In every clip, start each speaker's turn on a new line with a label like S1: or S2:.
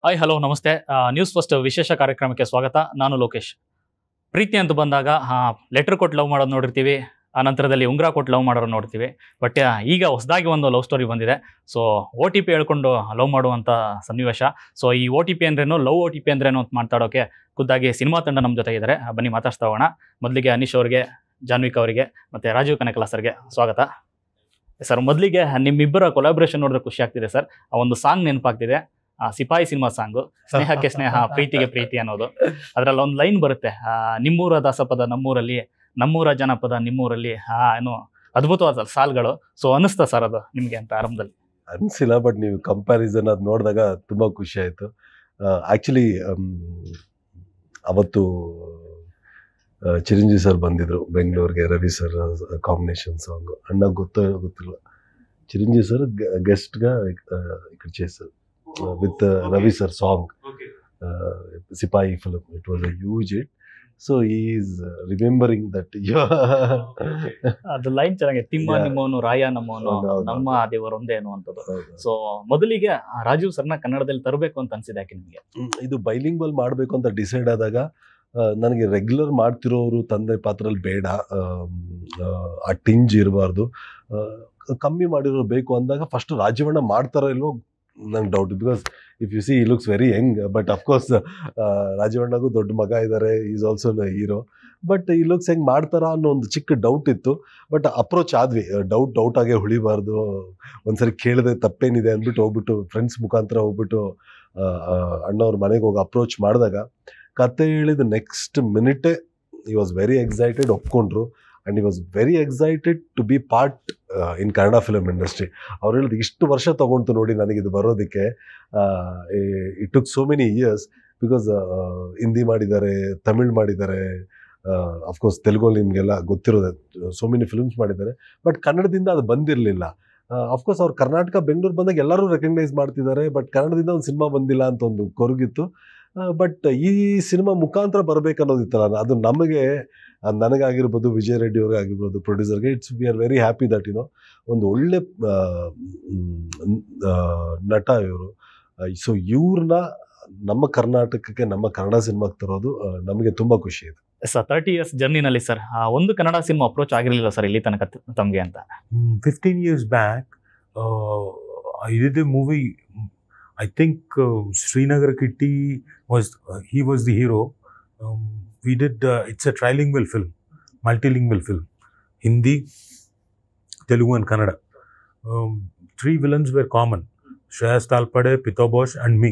S1: Hi hello ನಮಸ್ತೆ. News first ವಿಶೇಷ ಕಾರ್ಯಕ್ರಮಕ್ಕೆ ಸ್ವಾಗತ. ನಾನು ಲೋಕೇಶ್. ಪ್ರೀತಿ ಅಂತ ಬಂದಾಗ ಲೆಟರ್ ಕೊಟ್ಟು ಲವ್ ಮಾಡೋದು ನೋಡಿರ್ತೀವಿ, ಆ ನಂತರದಲ್ಲಿ ಉಂಗುರ ಕೊಟ್ಟು ಲವ್ ಮಾಡೋರು ನೋಡ್ತೀವಿ. ಬಟ್ ಈಗ ಹೊಸದಾಗಿ ಒಂದು ಲವ್ ಸ್ಟೋರಿ ಬಂದಿದೆ. ಸೊ OTP ಹೇಳ್ಕೊಂಡು ಲವ್ ಮಾಡುವಂಥ ಸನ್ನಿವೇಶ. ಸೊ ಈ OTP ಅಂದ್ರೇನು, ಲವ್ OTP ಅಂದ್ರೇನು ಅಂತ ಮಾತಾಡೋಕ್ಕೆ ಖುದ್ದಾಗಿ ಸಿನಿಮಾ ತಂಡ ನಮ್ಮ ಜೊತೆ ಇದ್ದಾರೆ. ಬನ್ನಿ ಮಾತಾಡ್ಸ್ತಾ ಹೋಗೋಣ. ಮೊದಲಿಗೆ ಅನೀಶ್ ಅವರಿಗೆ, ಜಾನ್ವಿಕ್ ಅವರಿಗೆ ಮತ್ತು ರಾಜೀವ್ ಕನಕಲಾ ಸರ್ಗೆ ಸ್ವಾಗತ. ಸರ್, ಮೊದಲಿಗೆ ನಿಮ್ಮಿಬ್ಬರ ಕೊಲಾಬ್ರೇಷನ್ ನೋಡಿದ್ರೆ ಖುಷಿ ಆಗ್ತಿದೆ ಸರ್. ಆ ಒಂದು ಸಾಂಗ್ ನೆನಪಾಗ್ತಿದೆ, ಸಿಪಾಯಿ ಸಿನಿಮಾ ಸಾಂಗು, ಸ್ನೇಹಕ್ಕೆ ಸ್ನೇಹ ಪ್ರೀತಿಗೆ ಪ್ರೀತಿ ಅನ್ನೋದು. ಅದರಲ್ಲಿ ಒಂದು ಲೈನ್ ಬರುತ್ತೆ, ನಿಮ್ಮೂರ ದಾಸಪದ ನಮ್ಮೂರಲ್ಲಿ, ನಮ್ಮೂರ ಜನಪದ ನಿಮ್ಮೂರಲ್ಲಿ. ಏನು ಅದ್ಭುತವಾದ ಸಾಲ್ಗಳು. ಸೊ ಅನಿಸ್ತಾ ಸರ್ ಅದು ನಿಮಗೆ ಅಂತ ಆರಂಭದಲ್ಲಿ?
S2: ಅನಿಸಿಲ್ಲ, ಬಟ್ ನೀವು ಕಂಪ್ಯಾರಿಸನ್ ಅದು ನೋಡಿದಾಗ ತುಂಬ ಖುಷಿ ಆಯಿತು. ಆ್ಯಕ್ಚುಲಿ ಅವತ್ತು ಚಿರಂಜೀವಿ ಸರ್ ಬಂದಿದ್ರು ಬೆಂಗಳೂರಿಗೆ, ರವಿ ಸರ್ ಕಾಂಬಿನೇಷನ್ ಸಾಂಗು. ಅಣ್ಣ ಗೊತ್ತಿಲ್ಲ, ಚಿರಂಜೀವಿ ಸರ್ ಗೆಸ್ಟ್ಗೆ sir with Ravi sir song, Sipahi film. It was a huge hit. So he is remembering that.
S1: ಅದು ಲೈನ್ ಚೆನ್ನಾಗಿದೆ, ತಿಮ್ಮ ನಿಮ್ಮವನು ರಾಯ ನಮ್ಮವನು, ನಮ್ಮ ದೇವರು ಒಂದೇನು ಅಂತದ್ದು. ಸೊ ಮೊದಲಿಗೆ ರಾಜೀವ್ ಸರ್ನ ಕನ್ನಡದಲ್ಲಿ ತರಬೇಕು ಅಂತ ಅನ್ಸಿದೆ ಯಾಕೆ ನಿಮಗೆ?
S2: ಇದು ಬೈಲಿಂಗ್ವಲ್ ಮಾಡಬೇಕು ಅಂತ ಡಿಸೈಡ್ ಆದಾಗ ನನಗೆ ರೆಗ್ಯುಲರ್ ಮಾಡ್ತಿರೋರು ತಂದೆ ಪಾತ್ರದಲ್ಲಿ ಬೇಡ, ಆ ಟಿಂಜ್ ಇರಬಾರ್ದು, ಕಮ್ಮಿ ಮಾಡಿರೋ ಬೇಕು ಅಂದಾಗ ಫಸ್ಟ್ ರಾಜೀವಣ್ಣ ಮಾಡ್ತಾರೋ ಇಲ್ವೋ ನಂಗೆ doubt. Because if you see ಈ looks very young, but of course ರಾಜೀವಣ್ಣಗೂ ದೊಡ್ಡ ಮಗ ಇದ್ದಾರೆ, ಈಸ್ ಆಲ್ಸೋ ಹೀರೋ. ಬಟ್ ಈ ಲುಕ್ಸ್ ಹೆಂಗೆ ಮಾಡ್ತಾರಾ ಅನ್ನೋ ಒಂದು ಚಿಕ್ಕ ಡೌಟ್ ಇತ್ತು. ಬಟ್ ಅಪ್ರೋಚ್ ಆದ್ವಿ, ಡೌಟ್ ಆಗೇ ಉಳಿಬಾರ್ದು, ಒಂದ್ಸರಿ ಕೇಳಿದೆ ತಪ್ಪೇನಿದೆ ಅಂದ್ಬಿಟ್ಟು ಹೋಗ್ಬಿಟ್ಟು ಫ್ರೆಂಡ್ಸ್ ಮುಖಾಂತರ ಹೋಗ್ಬಿಟ್ಟು ಅಣ್ಣವ್ರ ಮನೆಗೆ ಹೋಗಿ ಅಪ್ರೋಚ್ ಮಾಡಿದಾಗ ಕತೆ ಹೇಳಿದ ನೆಕ್ಸ್ಟ್ ಮಿನಿಟೇ ಈ ವಾಸ್ ವೆರಿ ಎಕ್ಸೈಟೆಡ್, ಒಪ್ಕೊಂಡ್ರು. And he was very excited to be part in Kannada film industry. ಅವ್ರು ಹೇಳಿದ ಇಷ್ಟು ವರ್ಷ ತೊಗೊಂಡು ನೋಡಿ ನನಗಿದು ಬರೋದಕ್ಕೆ. It took so many years, because Hindi ಮಾಡಿದ್ದಾರೆ, ತಮಿಳ್ ಮಾಡಿದ್ದಾರೆ, ಅಫ್ಕೋರ್ಸ್ ತೆಲುಗಲ್ಲಿ ನಿಮಗೆಲ್ಲ ಗೊತ್ತಿರೋದೆ, ಸೋ ಮೆನಿ ಫಿಲ್ಮ್ಸ್ ಮಾಡಿದ್ದಾರೆ. ಬಟ್ ಕನ್ನಡದಿಂದ ಅದು ಬಂದಿರಲಿಲ್ಲ. ಅಫ್ಕೋರ್ಸ್ ಅವ್ರು ಕರ್ನಾಟಕ ಬೆಂಗಳೂರು ಬಂದಾಗ ಎಲ್ಲರೂ ರೆಕಗ್ನೈಸ್ ಮಾಡ್ತಿದ್ದಾರೆ, ಬಟ್ ಕನ್ನಡದಿಂದ ಒಂದು ಸಿನಿಮಾ ಬಂದಿಲ್ಲ ಅಂತ ಒಂದು ಕೊರಗಿತ್ತು. ಬಟ್ ಈ ಸಿನಿಮಾ ಮುಖಾಂತರ ಬರಬೇಕನ್ನೋದಿತ್ತಲ್ಲ, ಅದು ನಮಗೆ, ನನಗಾಗಿರ್ಬೋದು, ವಿಜಯ್ ರೆಡ್ಡಿ ಅವ್ರಿಗೆ ಆಗಿರ್ಬೋದು, ಪ್ರೊಡ್ಯೂಸರ್ಗೆ, we are very happy that ಒಂದು ಒಳ್ಳೆ ನಟ ಇವರು. ಸೊ ಇವ್ರನ್ನ ನಮ್ಮ ಕರ್ನಾಟಕಕ್ಕೆ, ನಮ್ಮ ಕನ್ನಡ ಸಿನಿಮಾಗೆ ತರೋದು ನಮಗೆ ತುಂಬ ಖುಷಿ ಇದೆ.
S1: ಸರ್, 30 years ಜರ್ನಿನಲ್ಲಿ ಸರ್ ಒಂದು ಕನ್ನಡ ಸಿನಿಮಾ ಅಪ್ರೋಚ್ ಆಗಿರಲಿಲ್ಲ ಸರ್ ಇಲ್ಲಿ ತನಕ ತಮಗೆ ಅಂತ?
S3: 15 years back, I did a movie. I think Srinagar Kitty he was the hero. We did, it's a trilingual film, multilingual film, Hindi, Telugu and Kannada. 3 villains were common, Shreyas Talpade, Pito Bosch and me.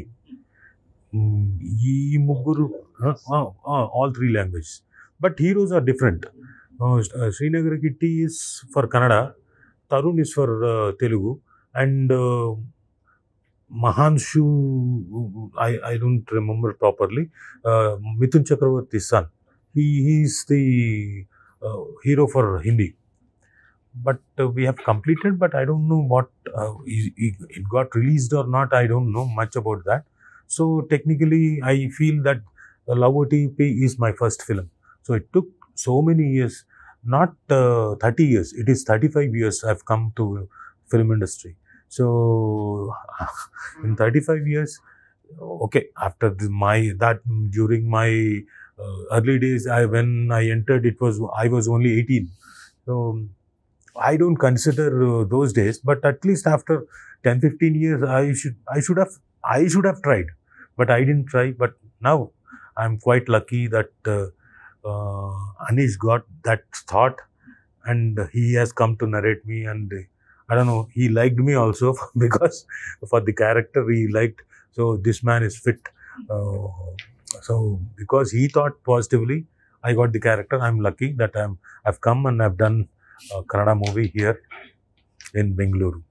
S3: All 3 languages. But heroes are different. Srinagar Kitty is for Kannada, Tarun is for Telugu, and Mahanshu, I don't remember properly, Mithun Chakravarti's son. He is the hero for Hindi. But we have completed, but I don't know what, it got released or not, I don't know much about that. So technically, I feel that Love OTP is my first film. So it took so many years, not 30 years, it is 35 years I've come to film industry. So in 35 years, okay, after during my early days, when I entered, I was only 18. So I don't consider those days, but at least after 10-15 years, I should have tried, but I didn't try. But now I'm quite lucky that Anish got that thought, and he has come to narrate me, and I don't know, he liked me also because for the character he liked. So this man is fit. So because he thought positively, I got the character. I'm lucky that I've come and I've done a Kannada movie here in Bengaluru.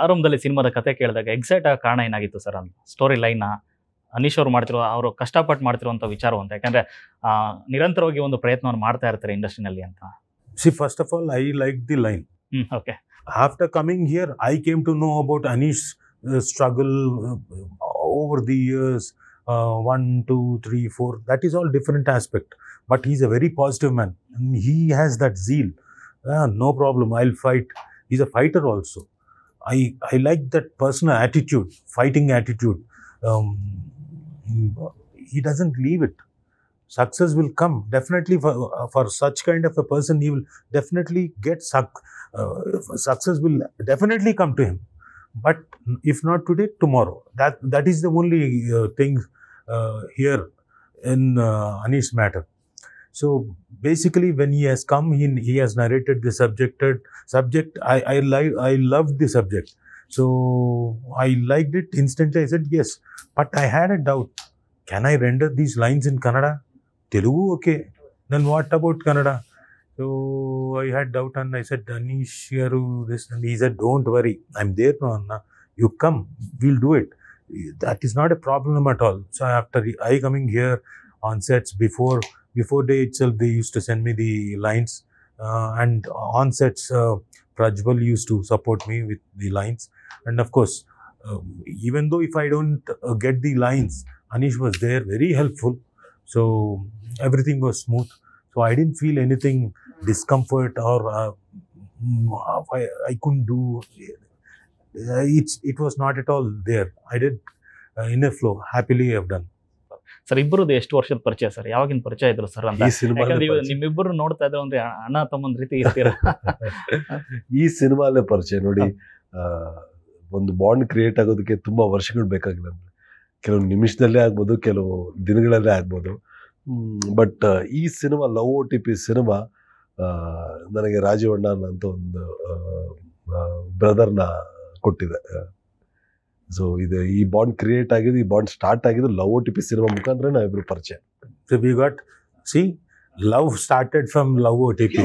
S1: ಆರಂಭದಲ್ಲಿ ಸಿನಿಮಾದ ಕತೆ ಕೇಳಿದಾಗ excite ಆಗ ಕಾರಣ ಏನಾಗಿತ್ತು sir? Story line Anish ಅವ್ರು ಮಾಡ್ತಿರೋ, ಅವರು ಕಷ್ಟಪಟ್ಟು ಮಾಡ್ತಿರುವಂಥ ವಿಚಾರ ಅಂತ, ಯಾಕಂದರೆ ನಿರಂತರವಾಗಿ ಒಂದು ಪ್ರಯತ್ನವನ್ನು ಮಾಡ್ತಾ ಇರ್ತಾರೆ ಇಂಡಸ್ಟ್ರಿನಲ್ಲಿ ಅಂತ.
S3: See, first of all, I liked the line.
S1: Okay.
S3: After coming here, I came to know about Anish's struggle over the years, 1, 2, 3, 4. That is all different aspect. But he's a very positive man. And he has that zeal. No problem, I'll fight. He's a fighter also. I like that personal attitude, fighting attitude. he doesn't leave it. Success will come definitely for such kind of a person. He will definitely get success will definitely come to him, but if not today, tomorrow. That is the only thing here in Anish matter. So basically, when he has come, he has narrated the subject. I loved the subject, so I liked it instantly. I said yes, but I had a doubt. Can I render these lines in Kannada? Telugu, okay. Then what about Kannada? So I had doubt, and I said, Anish garu, this, and he said, don't worry, I'm there now, Anna. You come, we'll do it. That is not a problem at all. So after I coming here on sets, before day itself, they used to send me the lines, and on sets, Prajwal used to support me with the lines. And of course, even though if I don't get the lines, Anish was there, very helpful. So everything was smooth. So I didn't feel anything discomfort or I couldn't do. It was not at all there. I did in a flow. Happily I have done.
S1: Sir, ಇಬ್ಬರದ್ದು ಎಷ್ಟು ವರ್ಷದ ಪರಿಚಯ sir? ಯಾವಾಗಿನ ಪರಿಚಯ ಇದ್ರು sir ಅಂತ?
S2: ಈ cinema
S1: ಯಾಕಂದ್ರೆ ನಿಮ್ಮಿಬ್ಬರು ನೋಡ್ತಾ ಇದ್ರೆ ಅಂದ್ರೆ ಅಣ್ಣ ತಮ್ಮನ ರೀತಿ ಇರ್ತೀರ.
S2: ಈ ಸಿನಿಮಾಲೇ ಪರಿಚಯ ನೋಡಿ. ಒಂದು ಬಾಂಡ್ ಕ್ರಿಯೇಟ್ ಆಗೋದಕ್ಕೆ ತುಂಬಾ ವರ್ಷಗಳು ಬೇಕಾಗಿಲ್ಲ. ಕೆಲವು ನಿಮಿಷದಲ್ಲೇ ಆಗ್ಬೋದು, ಕೆಲವು ದಿನಗಳಲ್ಲೇ ಆಗ್ಬೋದು. ಬಟ್ ಈ ಸಿನಿಮಾ ಲವ್ OTP ಸಿನಿಮಾ ನನಗೆ ರಾಜೀವಣ್ಣ ಅಂತ ಒಂದು ಬ್ರದರ್ನ ಕೊಟ್ಟಿದೆ. ಸೊ ಇದು ಈ ಬಾಂಡ್ ಕ್ರಿಯೇಟ್ ಆಗಿದ್ದು, ಈ ಬಾಂಡ್ ಸ್ಟಾರ್ಟ್ ಆಗಿದ್ದು ಲವ್ OTP ಸಿನಿಮಾ ಮುಖಾಂತರ ನಾವಿಬ್ರು ಪರಿಚಯ.
S3: So we got, see, love started from love OTP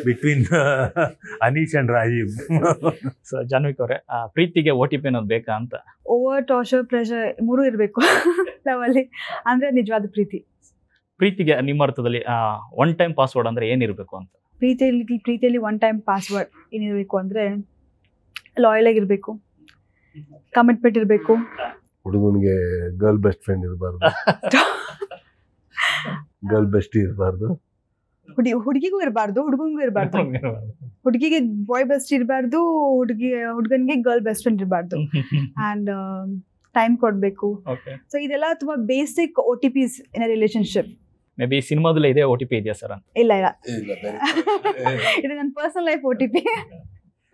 S3: between Anish and Rajiv.
S1: So Janvik ಅವರೇ, ಪ್ರೀತಿಗೆ OTP ಅನ್ನೋದು ಬೇಕಾ ಅಂತ?
S4: ಓವರ್ ಟಾರ್ಚರ್, ಪ್ರೆಷರ್ ಮೂರೂ ಇರಬೇಕು ಲವಲ್ಲಿ, ಅಂದರೆ ನಿಜವಾದ
S1: ಪ್ರೀತಿಗೆ ನಿಮ್ಮ ಅರ್ಥದಲ್ಲಿ ಒನ್ ಟೈಮ್ ಪಾಸ್ವರ್ಡ್ ಅಂದ್ರೆ ಏನಿರಬೇಕು ಅಂತ?
S4: ಪ್ರೀತಿಯಲ್ಲಿ ಒನ್ ಟೈಮ್ ಪಾಸ್ವರ್ಡ್ ಏನಿರಬೇಕು ಅಂದರೆ ಲಾಯಲ್ ಆಗಿರಬೇಕು, ಕಮಿಟ್ಮೆಂಟ್ ಇರಬೇಕು.
S2: ಹುಡುಗನಿಗೆ ಗರ್ಲ್ ಬೆಸ್ಟ್ ಫ್ರೆಂಡ್ ಇರಬಾರ್ದು, ಗರ್ಲ್ ಬೆಸ್ಟ್ ಇರಬಾರ್ದು,
S4: ಹುಡುಗಿಗೂ ಇರಬಾರ್ದು, ಹುಡುಗನಿಗೂ ಇರಬಾರ್ದು. ಹುಡುಗಿಗೆ ಬಾಯ್ ಬೆಸ್ಟ್ ಇರಬಾರ್ದು, ಹುಡುಗನಿಗೆ ಗರ್ಲ್ ಬೆಸ್ಟ್ ಫ್ರೆಂಡ್ ಇರಬಾರ್ದು. ಆ್ಯಂಡ್ ಟೈಮ್ ಕೊಡಬೇಕು. ಸೊ ಇದೆಲ್ಲ ತುಂಬಾ basic OTPs in a relationship.
S1: Maybe ಸಿನಿಮಾದಲ್ಲೇ ಇದೆ OTP ಇದೆಯಾ ಸರ್ ಅಂತ?
S4: ಇಲ್ಲ ಇದು ನನ್ನ ಪರ್ಸನಲ್ ಲೈಫ್ OTP.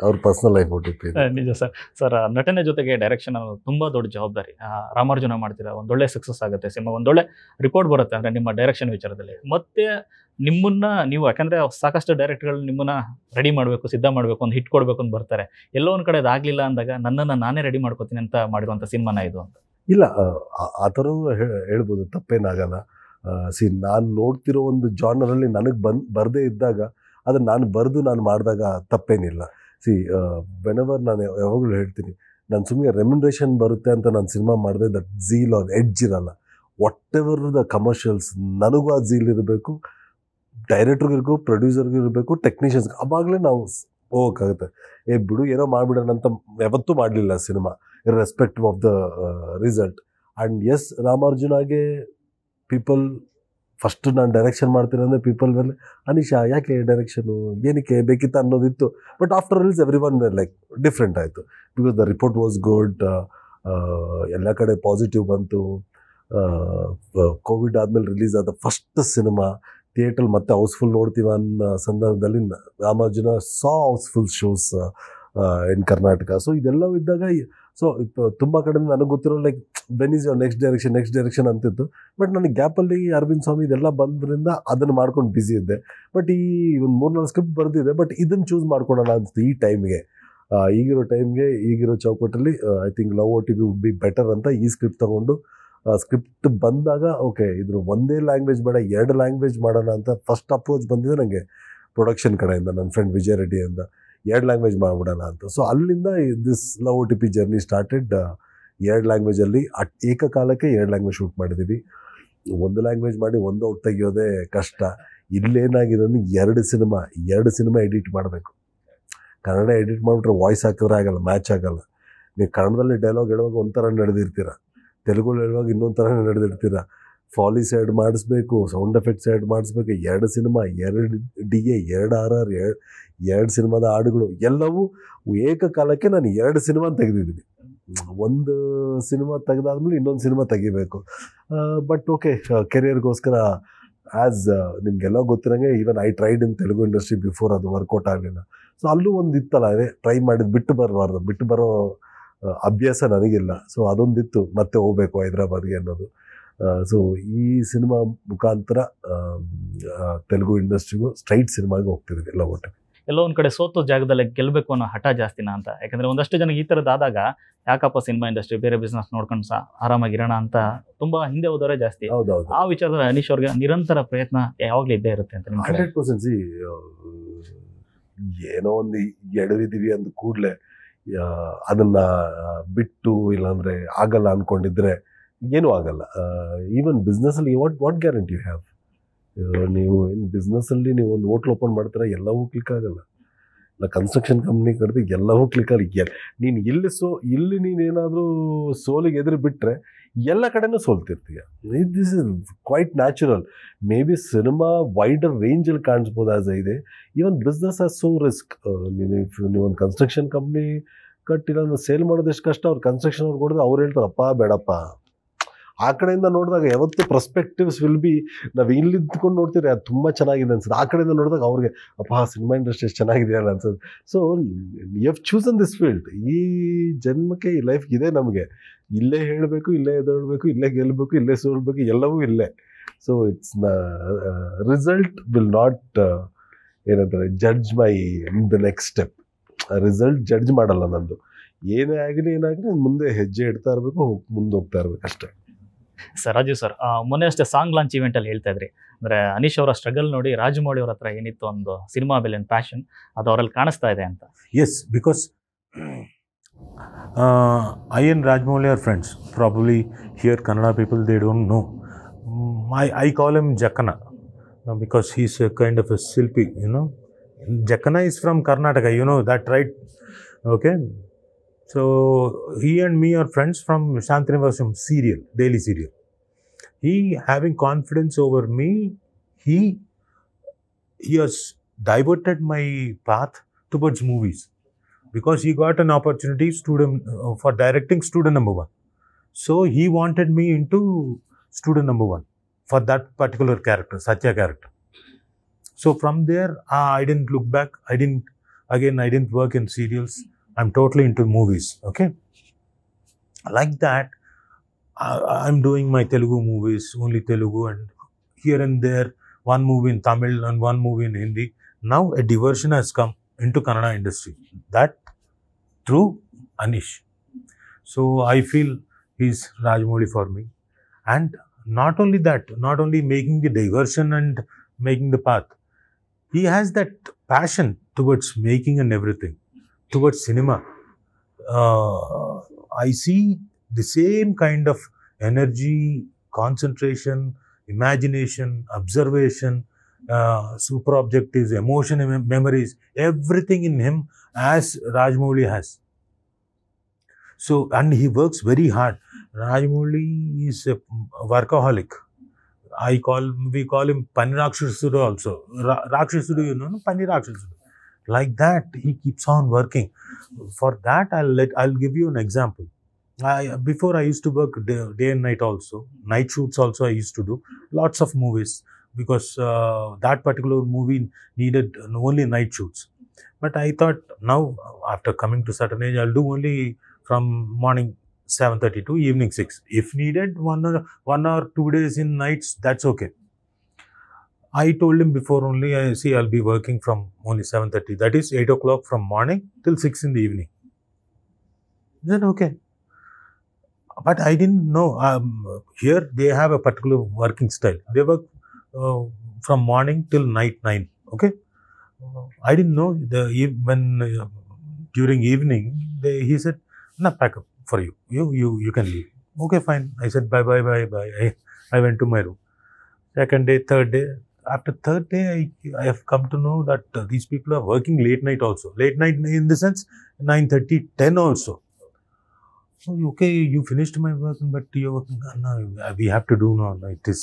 S2: ಅವ್ರ ಪರ್ಸನಲ್ ಲೈಫ್ OTP.
S1: ನಿಜ ಸರ್. ಸರ್, ನಟನೆ ಜೊತೆಗೆ ಡೈರೆಕ್ಷನ್ ಅನ್ನೋದು ತುಂಬಾ ದೊಡ್ಡ ಜವಾಬ್ದಾರಿ. ರಾಮಾರ್ಜುನ ಮಾಡ್ತೀರಾ, ಒಂದೊಳ್ಳೆ ಸಕ್ಸಸ್ ಆಗುತ್ತೆ ಸಿನಿಮಾ, ಒಂದೊಳ್ಳೆ ರಿಪೋರ್ಟ್ ಬರುತ್ತೆ ಅಂದ್ರೆ ನಿಮ್ಮ ಡೈರೆಕ್ಷನ್ ವಿಚಾರದಲ್ಲಿ. ಮತ್ತೆ ನಿಮ್ಮನ್ನ ನೀವು, ಯಾಕಂದ್ರೆ ಸಾಕಷ್ಟು ಡೈರೆಕ್ಟರ್ಗಳು ನಿಮ್ಮನ್ನ ರೆಡಿ ಮಾಡಬೇಕು, ಸಿದ್ಧ ಮಾಡಬೇಕು, ಒಂದು ಹಿಟ್ ಕೊಡಬೇಕು ಅಂತ ಬರ್ತಾರೆ. ಎಲ್ಲೋ ಒಂದ್ ಕಡೆ ಅದಾಗ್ಲಿಲ್ಲ ಅಂದಾಗ ನನ್ನನ್ನು ನಾನೇ ರೆಡಿ ಮಾಡ್ಕೋತೀನಿ ಅಂತ ಮಾಡಿರುವಂಥ ಸಿನಿಮಾನ ಇದು ಅಂತ?
S2: ಇಲ್ಲ, ಆ ಥರ ಹೇಳ್ಬೋದು, ತಪ್ಪೇನಾಗಲ್ಲ. ನಾನು ನೋಡ್ತಿರೋ ಒಂದು ಜಾನರಲ್ಲಿ ನನಗೆ ಬರದೇ ಇದ್ದಾಗ ಅದನ್ನು ನಾನು ಬರೆದು ನಾನು ಮಾಡಿದಾಗ ತಪ್ಪೇನಿಲ್ಲ. ವೆನೆವರ್ ನಾನು ಯಾವಾಗಲೂ ಹೇಳ್ತೀನಿ, ನಾನು ಸುಮ್ಮನೆ ರೆಮ್ಯುನರೇಷನ್ ಬರುತ್ತೆ ಅಂತ ನಾನು ಸಿನಿಮಾ ಮಾಡಿದೆ, ದಟ್ ಝೀಲ್ ಆರ್ ಎಡ್ಜ್ ಇರಲ್ಲ. ವಾಟ್ ಎವರ್ ದ ಕಮರ್ಷಿಯಲ್ಸ್, ನನಗೂ ಆ ಝೀಲ್ ಇರಬೇಕು, ಡೈರೆಕ್ಟ್ರಿಗಿರ್ಗೂ, ಪ್ರೊಡ್ಯೂಸರ್ಗೂ ಇರಬೇಕು, ಟೆಕ್ನಿಷಿಯನ್ಸ್ಗೆ. ಅವಾಗಲೇ ನಾವು ಹೋಗೋಕ್ಕಾಗುತ್ತೆ. ಬಿಡು ಏನೋ ಮಾಡಿಬಿಡೋಣ ಅಂತ ಯಾವತ್ತೂ ಮಾಡಲಿಲ್ಲ cinema, irrespective of the result. And yes, ರಾಮಾರ್ಜುನಾಗೆ ಪೀಪಲ್ ಫಸ್ಟ್ ನಾನು ಡೈರೆಕ್ಷನ್ ಮಾಡ್ತೀನಿ ಅಂದರೆ ಪೀಪಲ್ ಮೇಲೆ ಅನಿಶಾ ಯಾಕೆ ಡೈರೆಕ್ಷನು ಏನಕ್ಕೆ ಬೇಕಿತ್ತ ಅನ್ನೋದಿತ್ತು. But after release everyone like different ಆಯಿತು, because the report was good, ಎಲ್ಲ ಕಡೆ ಪಾಸಿಟಿವ್ ಬಂತು. ಕೋವಿಡ್ ಆದಮೇಲೆ ರಿಲೀಸ್ ಆದ ಫಸ್ಟ್ ಸಿನಿಮಾ, ಥಿಯೇಟ್ರಲ್ಲಿ ಮತ್ತೆ ಹೌಸ್ಫುಲ್ ನೋಡ್ತೀವಿ ಅನ್ನೋ ಸಂದರ್ಭದಲ್ಲಿ Ramarjuna housefull shows in Karnataka. So ಇದೆಲ್ಲವೂ ಇದ್ದಾಗ, ಸೊ ತುಂಬ ಕಡೆ ನನಗೆ ಗೊತ್ತಿರೋ like when is your next direction ಅಂತಿತ್ತು. ಬಟ್ ನನಗೆ ಗ್ಯಾಪಲ್ಲಿ ಅರವಿಂದ್ ಸ್ವಾಮಿ ಇದೆಲ್ಲ ಬಂದ್ರಿಂದ ಅದನ್ನು ಮಾಡ್ಕೊಂಡು ಬ್ಯುಸಿ ಇದ್ದೆ. ಬಟ್ ಈ ಒಂದು 3-4 ಸ್ಕ್ರಿಪ್ಟ್ ಬರೆದಿದೆ, ಬಟ್ ಇದನ್ನು ಚೂಸ್ ಮಾಡ್ಕೊಳೋಣ ಅನಿಸ್ತು ಈ ಟೈಮ್ಗೆ, ಈಗಿರೋ ಚೌಕಟ್ಟಲ್ಲಿ. I think love OTP would be better ಅಂತ ಈ ಸ್ಕ್ರಿಪ್ಟ್ ತೊಗೊಂಡು, ಸ್ಕ್ರಿಪ್ಟ್ ಬಂದಾಗ ಓಕೆ ಇದ್ರ ಒಂದೇ ಲ್ಯಾಂಗ್ವೇಜ್ ಬೇಡ, 2 ಲ್ಯಾಂಗ್ವೇಜ್ ಮಾಡೋಣ ಅಂತ ಫಸ್ಟ್ ಅಪ್ರೋಚ್ ಬಂದಿದೆ ನನಗೆ ಪ್ರೊಡಕ್ಷನ್ ಕಡೆಯಿಂದ, ನನ್ನ ಫ್ರೆಂಡ್ ವಿಜಯ್ ರೆಡ್ಡಿ ಅಂತ. 2 ಲ್ಯಾಂಗ್ವೇಜ್ ಮಾಡಿಬಿಡೋಣ ಅಂತ. ಸೊ ಅಲ್ಲಿಂದ this love OTP journey started. 2 ಲ್ಯಾಂಗ್ವೇಜಲ್ಲಿ ಏಕಕಾಲಕ್ಕೆ 2 ಲ್ಯಾಂಗ್ವೇಜ್ ಶೂಟ್ ಮಾಡಿದ್ದೀವಿ. 1 ಲ್ಯಾಂಗ್ವೇಜ್ ಮಾಡಿ 1 ಔಟ್ ತೆಗಿಯೋದೇ ಕಷ್ಟ. ಇಲ್ಲೇನಾಗಿದೆ ಅಂದರೆ 2 ಸಿನಿಮಾ ಎಡಿಟ್ ಮಾಡಬೇಕು. ಕನ್ನಡ ಎಡಿಟ್ ಮಾಡಿಬಿಟ್ರೆ ವಾಯ್ಸ್ ಹಾಕಿದ್ರೆ ಆಗಲ್ಲ, ಮ್ಯಾಚ್ ಆಗಲ್ಲ. ನೀವು ಕನ್ನಡದಲ್ಲಿ ಡೈಲಾಗ್ ಹೇಳುವಾಗ ಒಂಥರ ನಡೆದಿರ್ತೀರ, ತೆಲುಗಲ್ಲಿ ಹೇಳುವಾಗ ಇನ್ನೊಂದು ಥರ ನಡೆದಿರ್ತೀರ. ಫಾಲಿಸ್ ಆ್ಯಡ್ ಮಾಡಿಸ್ಬೇಕು, ಸೌಂಡ್ ಎಫೆಕ್ಟ್ಸ್ ಆ್ಯಡ್ ಮಾಡಿಸ್ಬೇಕು. 2 ಸಿನಿಮಾ, 2 DA, 2 RR, 2 ಸಿನಿಮಾದ ಹಾಡುಗಳು ಎಲ್ಲವೂ ಏಕಕಾಲಕ್ಕೆ ನಾನು 2 ಸಿನಿಮಾ ತೆಗೆದಿದ್ದೀನಿ. ಒಂದು ಸಿನಿಮಾ ತೆಗೆದಾದ್ಮೇಲೆ ಇನ್ನೊಂದು ಸಿನಿಮಾ ತೆಗಿಬೇಕು. ಬಟ್ ಓಕೆ, ಕೆರಿಯರ್ಗೋಸ್ಕರ ಆ್ಯಸ್ ನಿಮಗೆಲ್ಲ ಗೊತ್ತಿರಂಗೆ even I tried in Telugu industry before, ಅದು ವರ್ಕೌಟ್ ಆಗಲಿಲ್ಲ. ಸೊ ಅಲ್ಲೂ ಒಂದು ಇತ್ತಲ್ಲ, ಅದೇ ಟ್ರೈ ಮಾಡಿದ್ದು ಬಿಟ್ಟು ಬರೋ ಅಭ್ಯಾಸ ನನಗಿಲ್ಲ. ಸೊ ಅದೊಂದಿತ್ತು, ಮತ್ತೆ ಹೋಗ್ಬೇಕು ಹೈದ್ರಾಬಾದ್ಗೆ ಅನ್ನೋದು. ಸೊ ಈ ಸಿನಿಮಾ ಮುಖಾಂತರ ತೆಲುಗು ಇಂಡಸ್ಟ್ರಿಗೂ ಸ್ಟ್ರೈಟ್ ಸಿನಿಮಾಗೆ ಹೋಗ್ತಿದ್ವಿ ಎಲ್ಲ ಒಟ್ಟು.
S1: ಎಲ್ಲೋ ಒಂದು ಕಡೆ ಸೋತು ಜಾಗದಲ್ಲಿ ಗೆಲ್ಲಬೇಕು ಅನ್ನೋ ಹಠ ಜಾಸ್ತಿನಾ ಅಂತ? ಯಾಕಂದರೆ ಒಂದಷ್ಟು ಜನಕ್ಕೆ ಈ ಥರದ್ದಾದಾಗ ಯಾಕಪ್ಪ ಸಿನಿಮಾ ಇಂಡಸ್ಟ್ರಿ, ಬೇರೆ ಬಿಸ್ನೆಸ್ ನೋಡ್ಕೊಂಡು ಆರಾಮಾಗಿರೋಣ ಅಂತ ತುಂಬ ಹಿಂದೆ ಹೋದವರೇ ಜಾಸ್ತಿ.
S2: ಹೌದೌದು.
S1: ಆ ವಿಚಾರದಲ್ಲಿ ಅನೀಶ್ ಅವ್ರಿಗೆ ನಿರಂತರ ಪ್ರಯತ್ನ ಯಾವಾಗಲೂ ಇದ್ದೇ ಇರುತ್ತೆ ಅಂತ ನಿಮ್ಮ ಕಡೆ?
S2: 100%. ಏನೋ ಒಂದು ಎಡವಿದೀವಿ ಅಂದ ಕೂಡಲೇ ಅದನ್ನ ಬಿಟ್ಟು ಇಲ್ಲಾಂದ್ರೆ ಆಗಲ್ಲ ಅನ್ಕೊಂಡಿದ್ರೆ ಏನೂ ಆಗಲ್ಲ. ಈವನ್ ಬಿಸ್ನೆಸ್ಸಲ್ಲಿ ವಾಟ್ ಗ್ಯಾರಂಟಿ ಯು ಹ್ಯಾವ್? ನೀವು ಏನು ಬಿಸ್ನೆಸ್ಸಲ್ಲಿ ನೀವು ಒಂದು ಹೋಟ್ಲ್ ಓಪನ್ ಮಾಡ್ತೀರಾ, ಎಲ್ಲವೂ ಕ್ಲಿಕ್ ಆಗಲ್ಲ. ಇಲ್ಲ ಕನ್ಸ್ಟ್ರಕ್ಷನ್ ಕಂಪ್ನಿ ಕಡ್ದು ಎಲ್ಲವೂ ಕ್ಲಿಕ್ ಆಗಲ್ಲ. ನೀನು ಇಲ್ಲಿ ನೀನೇನಾದರೂ ಸೋಲಿಗೆ ಎದುರು ಬಿಟ್ಟರೆ ಎಲ್ಲ ಕಡೆನೂ ಸೋಲ್ತಿರ್ತೀಯ. This is quite natural. Maybe cinema wider ರೇಂಜಲ್ಲಿ ಕಾಣಿಸ್ಬೋದು ಆಸ್ ಇದೆ. Even business as so risk. ನೀವೊಂದು ಕನ್ಸ್ಟ್ರಕ್ಷನ್ ಕಂಪ್ನಿ ಕಟ್ಟಿಲ್ಲ ಅಂದ್ರೆ ಸೇಲ್ ಮಾಡೋದು ಎಷ್ಟು ಕಷ್ಟ. ಅವ್ರು ಕನ್ಸ್ಟ್ರಕ್ಷನ್ ಅವ್ರು ಕೊಡಿದ್ರೆ ಅವ್ರು ಹೇಳ್ತಾರಪ್ಪ ಬೇಡಪ್ಪ. ಆ ಕಡೆಯಿಂದ ನೋಡಿದಾಗ ಯಾವತ್ತೂ ಪ್ರಸ್ಪೆಕ್ಟಿವ್ಸ್ ವಿಲ್ ಬಿ, ನಾವು ಇಲ್ಲಿ ಇದ್ಕೊಂಡು ನೋಡ್ತೀರಿ ಅದು ತುಂಬ ಚೆನ್ನಾಗಿದೆ ಅನ್ಸುತ್ತೆ. ಆ ಕಡೆಯಿಂದ ನೋಡಿದಾಗ ಅವ್ರಿಗೆ ಅಪ್ಪ ಸಿನಿಮಾ ಇಂಡಸ್ಟ್ರಿ ಎಷ್ಟು ಚೆನ್ನಾಗಿದೆಯಲ್ಲ ಅನ್ಸುತ್ತೆ. So you have chosen this field. ಈ ಜನ್ಮಕ್ಕೆ ಈ ಲೈಫ್ ಇದೆ ನಮಗೆ. ಇಲ್ಲೇ ಹೇಳಬೇಕು, ಇಲ್ಲೇ ಎದ್ದೇಳಬೇಕು, ಇಲ್ಲೇ ಗೆಲ್ಲಬೇಕು, ಇಲ್ಲೇ ಸೋಲ್ಬೇಕು, ಎಲ್ಲವೂ ಇಲ್ಲೇ. So it's result will not ಏನಂತಾರೆ judge my the next step. Result judge ಮಾಡಲ್ಲ ನಂದು. ಏನೇ ಆಗಲಿ ಮುಂದೆ ಹೆಜ್ಜೆ ಇಡ್ತಾ ಇರಬೇಕು, ಮುಂದೆ ಹೋಗ್ತಾ ಇರ್ಬೇಕು ಅಷ್ಟೇ.
S1: ಸರ್ ರಾಜೀವ್ ಸರ್, ಮೊನ್ನೆ ಅಷ್ಟೇ ಸಾಂಗ್ ಲಾಂಚ್ ಇವೆಂಟಲ್ಲಿ ಹೇಳ್ತಾ ಇದ್ರಿ, ಅಂದರೆ ಅನೀಶ್ ಅವರ ಸ್ಟ್ರಗಲ್ ನೋಡಿ ರಾಜಮೌಳಿ ಅವ್ರ ಹತ್ರ ಏನಿತ್ತು ಒಂದು ಸಿನಿಮಾ ಮೇಲೆ ಪ್ಯಾಷನ್, ಅದು ಅವರಲ್ಲಿ ಕಾಣಿಸ್ತಾ ಇದೆ ಅಂತ.
S3: Yes, because I and Rajmouli are friends. Probably here Kannada people, they don't know. I call him Jakkana because he's a kind of a Silpi, you know. Jakkana is from Karnataka, you know that, right? Okay. So he and me are friends from Shantinivasam serial, daily serial. He having confidence over me, he has diverted my path towards movies because he got an opportunity for directing student number 1. So he wanted me into student number 1 for that particular character, Satya character. So from there, I didn't look back. I didn't work in serials. I'm totally into movies, okay? Like that, I'm doing my Telugu movies, only Telugu, and here and there, one movie in Tamil and one movie in Hindi. Now a diversion has come into Kannada industry. That through Anish. So I feel he's Rajmouli for me. And not only that, not only making the diversion and making the path, he has that passion towards making and everything. Towards cinema, I see the same kind of energy, concentration, imagination, observation, super objectives, emotion, memories, everything in him as Rajmouli has. So, and he works very hard. Rajmouli is a workaholic. We call him Pani Rakshasudu also. Rakshasudu, you know, Pani Rakshasudu. Like that, he keeps on working. For that, I'll give you an example. Before I used to work day and night also. Night shoots also I used to do. Lots of movies because that particular movie needed only night shoots. But I thought now, after coming to certain age, I'll do only from morning 7:30 to evening 6. If needed, 1 or 2 days in nights, that's okay. I told him before only, I'll be working from only 7:30. That is 8 o'clock from morning till 6 in the evening. Then okay. But I didn't know. Here they have a particular working style. They work from morning till night 9. Okay. I didn't know when during evening he said, "Na, pack up for you. You can leave." Okay, fine. I said bye. I went to my room. Second day, third day. After third day, I have come to know that these people are working late night also. Late night in the sense 9:30, 10 also. So, okay, you finished my work, but you're working. No, we have to do now. It is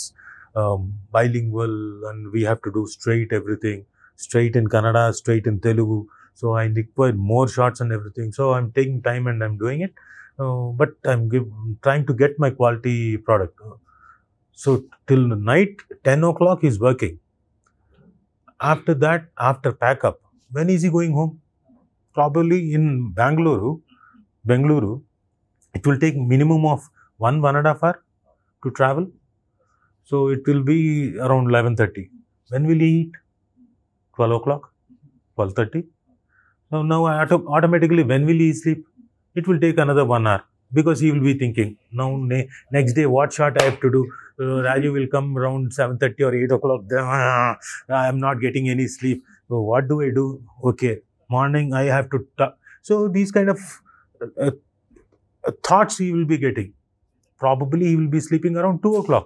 S3: bilingual and we have to do straight everything. Straight in Kannada, straight in Telugu. So, I require more shots and everything. So, I'm taking time and I'm doing it. but I'm trying to get my quality product. So till night 10 o'clock he's working. After that, after pack up, when is he going home? Probably in Bangalore, it will take minimum of 1.5 hour to travel. So it will be around 11:30. When will he eat? 12 o'clock, 12:30. So now automatically, when will he sleep? It will take another 1 hour, because he will be thinking, now next day what shot I have to do. Raju will come around 7:30 or 8 o'clock. I am not getting any sleep. So what do I do? Okay, morning I have to talk. So these kind of thoughts he will be getting. Probably he will be sleeping around 2 o'clock.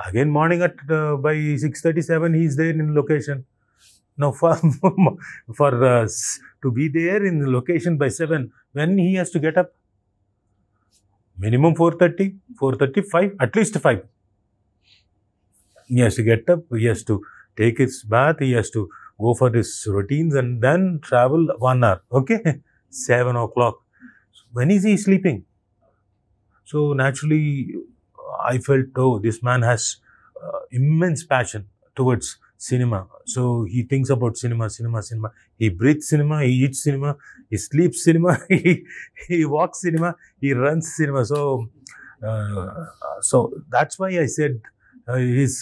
S3: Again, morning at by 6:37 he is there in location. Now for to be there in the location by 7, when he has to get up? Minimum 4:30, 4:35, at least 5. He has to get up, he has to take his bath, he has to go for his routines and then travel 1 hour. Okay, 7 o'clock. When is he sleeping? So naturally, I felt, oh, this man has immense passion towards cinema. So he thinks about cinema. He breathes cinema, he eats cinema, he sleeps cinema, he walks cinema, he runs cinema. So that's why I said he's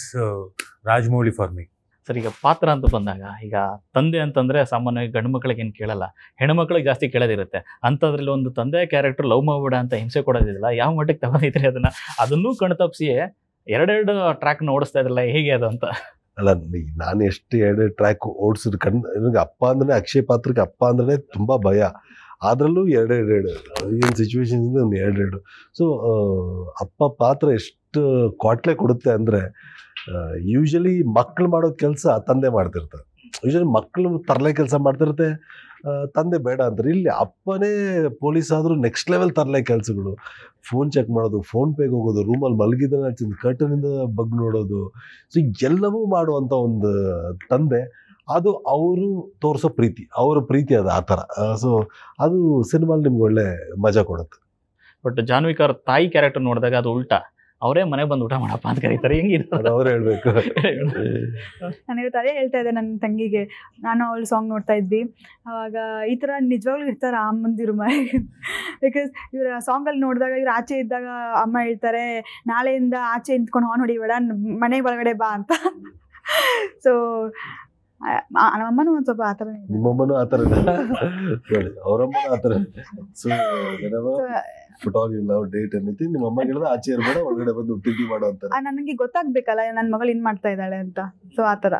S3: Rajamouli for me.
S1: Sir, ಈಗ ಪಾತ್ರ ಅಂತ ಬಂದಾಗ, ಈಗ ತಂದೆ ಅಂತಂದ್ರೆ ಸಾಮಾನ್ಯವಾಗಿ ಗಂಡು ಮಕ್ಕಳಿಗೆ ಏನು ಕೇಳಲ್ಲ, ಹೆಣ್ಮಕ್ಳಿಗೆ ಜಾಸ್ತಿ ಕೇಳೋದಿರುತ್ತೆ. ಅಂಥದ್ರಲ್ಲಿ ಒಂದು ತಂದೆ ಕ್ಯಾರೆಕ್ಟರ್ ಲವ್ ಮಾಡ್ಬೇಡ ಅಂತ ಹಿಂಸೆ ಕೊಡೋದಿಲ್ಲ, ಯಾವ ಮಟ್ಟಿಗೆ ತಗೊಂಡಿದ್ರಿ ಅದನ್ನೂ ಕಣ್ತಪ್ಪಿಸಿ ಎರಡೆರಡು ಟ್ರ್ಯಾಕ್ನ ಓಡಿಸ್ತಾ ಇದ್ರಲ್ಲ, ಹೇಗೆ ಅದು ಅಂತ?
S2: ಅಲ್ಲ, ನಾನು ಎಷ್ಟು 2 ಟ್ರ್ಯಾಕ್ ಓಡಿಸಿದ್ರು ನನಗೆ ಅಪ್ಪ ಅಂದ್ರೆ ಅಕ್ಷಯ್ ಪಾತ್ರಕ್ಕೆ ಅಪ್ಪ ಅಂದ್ರೆ ತುಂಬಾ ಭಯ. ಅದ್ರಲ್ಲೂ 2 ಏನು ಸಿಚುವೇಶನ್ 2. ಸೊ ಅಪ್ಪ ಪಾತ್ರ ಎಷ್ಟು ಕ್ವಾಟ್ಲೆ ಕೊಡುತ್ತೆ ಅಂದ್ರೆ, ಯೂಶಲಿ ಮಕ್ಳು ಮಾಡೋ ಕೆಲಸ ತಂದೆ ಮಾಡ್ತಿರ್ತಾರೆ. ಯೂಶಲಿ ಮಕ್ಕಳು ತರಲೆ ಕೆಲಸ ಮಾಡ್ತಿರುತ್ತೆ, ತಂದೆ ಬೇಡ ಅಂತಾರೆ. ಇಲ್ಲಿ ಅಪ್ಪನೇ ಪೊಲೀಸ್ ಆದರೂ ನೆಕ್ಸ್ಟ್ ಲೆವೆಲ್ ತರಲೆ ಕೆಲಸಗಳು, ಫೋನ್ ಚೆಕ್ ಮಾಡೋದು, ಫೋನ್ ಪೇಗೆ ಹೋಗೋದು, ರೂಮಲ್ಲಿ ಮಲಗಿದ್ರೆ ಕರ್ಟನಿಂದ ಬಗ್ ನೋಡೋದು. ಸೊ ಎಲ್ಲವೂ ಮಾಡುವಂಥ ಒಂದು ತಂದೆ, ಅದು ಅವರು ತೋರಿಸೋ ಪ್ರೀತಿ, ಅವರ ಪ್ರೀತಿ ಅದು ಆ ಥರ. ಸೊ ಅದು ಸಿನಿಮಾಲಿ ನಿಮ್ಗೆ ಒಳ್ಳೆ ಮಜಾ ಕೊಡುತ್ತೆ.
S1: ಬಟ್ ಜಾನ್ವಿಕ್ ಅವ್ರ ತಾಯಿ ಕ್ಯಾರೆಕ್ಟರ್ ನೋಡಿದಾಗ ಅದು ಉಲ್ಟಾ, ಅವರೇ ಮನೆಗೆ ಬಂದು ಊಟ ಮಾಡಪ್ಪ ಅಂತ ಕರೀತಾರೆ, ಹೆಂಗಿದೆ?
S2: ಅವ್ರು ಹೇಳ್ಬೇಕು.
S4: ನಾನು ಇವತ್ತು ಅದೇ ಹೇಳ್ತಾ ಇದ್ದೆ ನನ್ನ ತಂಗಿಗೆ. ನಾನು ಅವಳು ಸಾಂಗ್ ನೋಡ್ತಾ ಇದ್ವಿ, ಅವಾಗ ಈ ಥರ ನಿಜವಾಗ್ಲೂ ಇರ್ತಾರೆ ಆ ಅಮ್ಮಂದಿರು ಮನೆಗೆ. ಬಿಕಾಸ್ ಇವ್ರ ಸಾಂಗಲ್ಲಿ ನೋಡಿದಾಗ, ಇವ್ರು ಆಚೆ ಇದ್ದಾಗ ಅಮ್ಮ ಹೇಳ್ತಾರೆ, ನಾಳೆಯಿಂದ ಆಚೆ ನಿಂತ್ಕೊಂಡು ಹಾನ್ ಹೊಡಿಬೇಡ, ಮನೆಗೆ ಒಳಗಡೆ ಬಾ ಅಂತ. ಸೊ ನಮ್ಮಮ್ಮನೂ ಒಂದು ಸ್ವಲ್ಪ ಆ ಥರ,
S2: ನಿಮ್ಮಮ್ಮನೂ ಆ ಥರ, ಅವರಮ್ಮನೂ ಆ ಥರ. So put all you love date ಅನ್ನಿತಿ, ನಿಮ್ಮ ಅಮ್ಮ ಹೇಳಿದ್ರೆ ಆಚೆ ಇರ್ಬೇಡ, ಒಳಗಡೆ ಬಂದು ತಿಂಡಿ ಮಾಡೋ ಅಂತಾರೆ.
S4: ನನಗೆ ಗೊತ್ತಾಗ್ಬೇಕಲ್ಲ ನನ್ನ ಮಗಳು ಏನ್ ಮಾಡ್ತಾ ಇದ್ದಾಳೆ ಅಂತ. ಸೊ ಆ ಥರ.